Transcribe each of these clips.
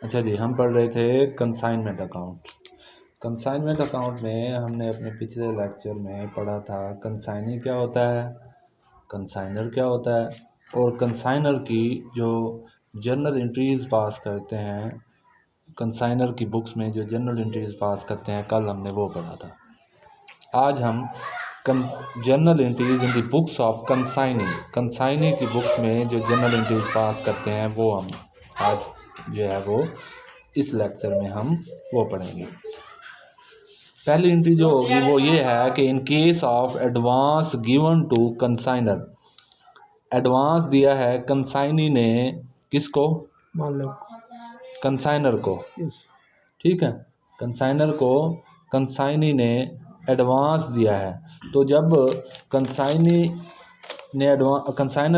अच्छा जी, हम पढ़ रहे थे कंसाइनमेंट अकाउंट। कंसाइनमेंट अकाउंट में हमने अपने पिछले लेक्चर में पढ़ा था कंसाइनी क्या होता है, कंसाइनर क्या होता है, और कंसाइनर की जो जर्नल एंट्रीज पास करते हैं, कंसाइनर की बुक्स में जो जर्नल एंट्रीज पास करते हैं, कल हमने वो पढ़ा था। आज हम journal entries in the books of consignee की बुक्स में जो जर्नल एंट्रीज पास करते हैं वो हम आज जो है वो इस लेक्चर में हम वो पढ़ेंगे। पहली एंट्री जो होगी वो ये है कि in case of advance given to consignor, advance दिया है कंसाइनी ने किसको, कंसाइनर को, ठीक है, कंसाइनर को कंसाइनी ने एडवांस दिया है। तो जब कंसाइनर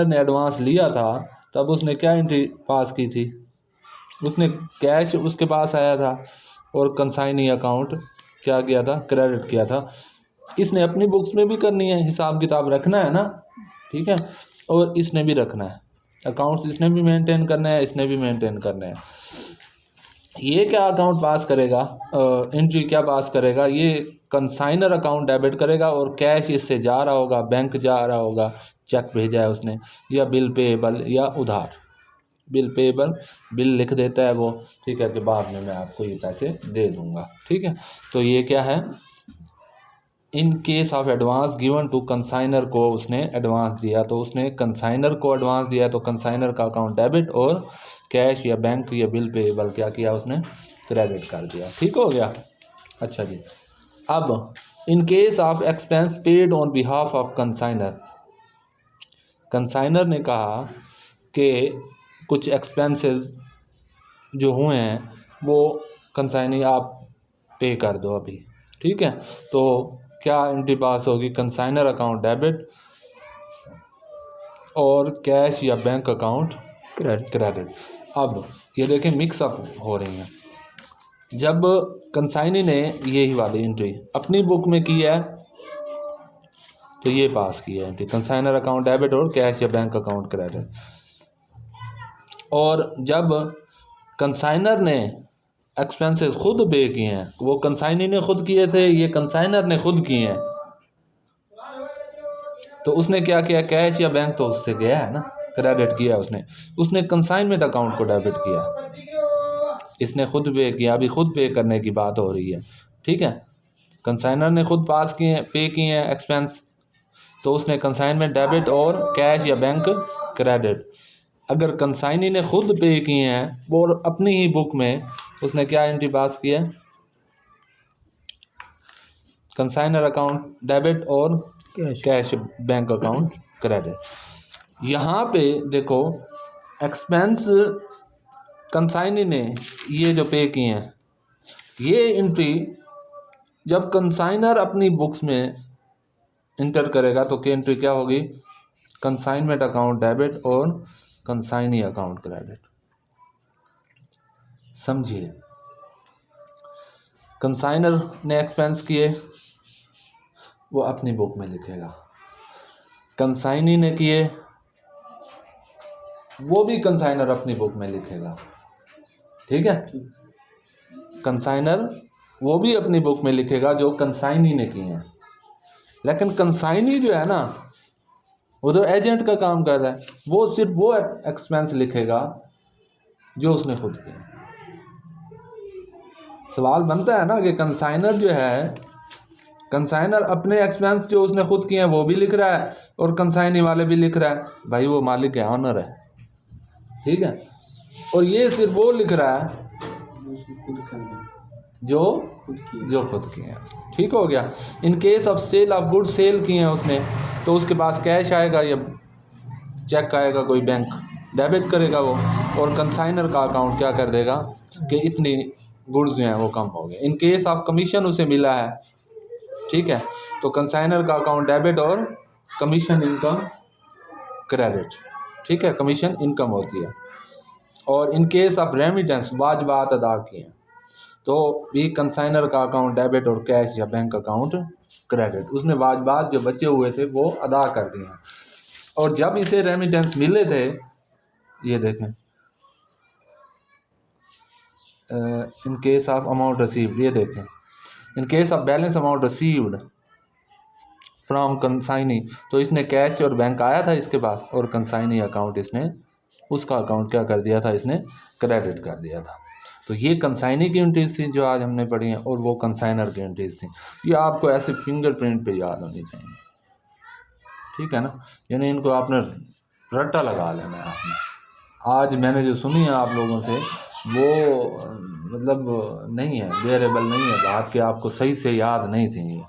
ने एडवांस लिया था तब उसने क्या एंट्री पास की थी, उसने कैश उसके पास आया था और कंसाइनी अकाउंट क्या किया था, क्रेडिट किया था। इसने अपनी बुक्स में भी करनी है, हिसाब किताब रखना है ना, ठीक है, और इसने भी रखना है, अकाउंट्स इसने भी मेंटेन करना है, इसने भी मेंटेन करना है। ये क्या अकाउंट पास करेगा, एंट्री क्या पास करेगा, ये कंसाइनर अकाउंट डेबिट करेगा और कैश इससे जा रहा होगा, बैंक जा रहा होगा, चेक भेजा है उसने, या बिल पेएबल या उधार। बिल पेएबल, बिल लिख देता है वो, ठीक है, कि बाद में मैं आपको ये पैसे दे दूंगा, ठीक है। तो ये क्या है, in case of advance given to consignor को उसने एडवांस दिया, तो उसने कंसाइनर को एडवांस दिया तो कंसाइनर का अकाउंट डेबिट और कैश या बैंक या बिल पेएबल क्या किया उसने, क्रेडिट कर दिया, ठीक हो गया। अच्छा जी, अब in case of expense paid on behalf of consignor, consignor ने कहा कि कुछ एक्सपेंसेस जो हुए हैं वो कंसाइनी आप पे कर दो अभी, ठीक है। तो क्या एंट्री पास होगी, कंसाइनर अकाउंट डेबिट और कैश या बैंक अकाउंट क्रेडिट। अब ये देखें मिक्सअप हो रही हैं। जब कंसाइनी ने यही वाली एंट्री अपनी बुक में की है तो ये पास की है एंट्री, कंसाइनर अकाउंट डेबिट और कैश या बैंक अकाउंट क्रेडिट। और जब कंसाइनर ने एक्सपेंसेस खुद पे किए हैं, वो कंसाइनी ने खुद किए थे, ये कंसाइनर ने खुद किए हैं, तो उसने क्या किया, कैश या बैंक तो उससे गया है ना, क्रेडिट किया उसने कंसाइनमेंट अकाउंट को डेबिट किया, इसने खुद पे किया, अभी खुद पे करने की बात हो रही है, ठीक है। कंसाइनर ने खुद पास किए, पे किए हैं एक्सपेंस, तो उसने कंसाइनमेंट डेबिट और कैश या बैंक क्रेडिट। अगर कंसाइनी ने खुद पे किए हैं और अपनी ही बुक में उसने क्या एंट्री पास की है, कंसाइनर अकाउंट डेबिट और कैश बैंक अकाउंट क्रेडिट। यहाँ पे देखो एक्सपेंस कंसाइनी ने ये जो पे किए हैं, ये एंट्री जब कंसाइनर अपनी बुक्स में इंटर करेगा तो एंट्री क्या होगी, कंसाइनमेंट अकाउंट डेबिट और कंसाइनी अकाउंट क्रेडिट। समझिए, कंसाइनर ने एक्सपेंस किए वो अपनी बुक में लिखेगा, कंसाइनी ने किए वो भी कंसाइनर अपनी बुक में लिखेगा, ठीक है। कंसाइनर वो भी अपनी बुक में लिखेगा जो कंसाइनी ने किए हैं, लेकिन कंसाइनी जो है ना वो तो एजेंट का काम कर रहा है, वो सिर्फ वो एक्सपेंस लिखेगा जो उसने खुद किया। सवाल बनता है ना कि कंसाइनर जो है, कंसाइनर अपने एक्सपेंस जो उसने खुद किए हैं वो भी लिख रहा है और कंसाइनी वाले भी लिख रहा है, भाई वो मालिक है, ऑनर है, ठीक है। और ये सिर्फ वो लिख रहा है जो खुद किए हैं, ठीक हो गया। In case of sale of good, sale किए हैं उसने, तो उसके पास कैश आएगा या चेक आएगा, कोई बैंक डेबिट करेगा वो, और कंसाइनर का अकाउंट क्या कर देगा कि इतनी गुड्स जो हैं वो कम हो गए। इन केस ऑफ कमीशन उसे मिला है, ठीक है, तो कंसाइनर का अकाउंट डेबिट और कमीशन इनकम क्रेडिट, ठीक है, कमीशन इनकम होती है। और इन केस ऑफ रेमिटेंस, वाजबात अदा किए तो भी कंसाइनर का अकाउंट डेबिट और कैश या बैंक अकाउंट क्रेडिट, उसने वाजबात जो बचे हुए थे वो अदा कर दिए हैं। और जब इसे रेमिटेंस मिले थे, ये देखें इन केस ऑफ अमाउंट रिसीव्ड, ये देखें, इन case of balance amount received from consignee, तो इसने कैश और बैंक आया था इसके पास, और कंसाइनी अकाउंट इसने उसका अकाउंट क्या कर दिया था, इसने क्रेडिट कर दिया था। तो ये कंसाइनी की एंट्रीज थी जो आज हमने पढ़ी हैं, और वो कंसाइनर की एंट्रीज थी। ये आपको ऐसे फिंगरप्रिंट पे याद होनी चाहिए, ठीक है ना, यानी इनको आपने रट्टा लगा लेना है आपने। आज मैंने जो सुनी है आप लोगों से वो मतलब नहीं है, बेरेबल नहीं है बात कि आपको सही से याद नहीं थी ये।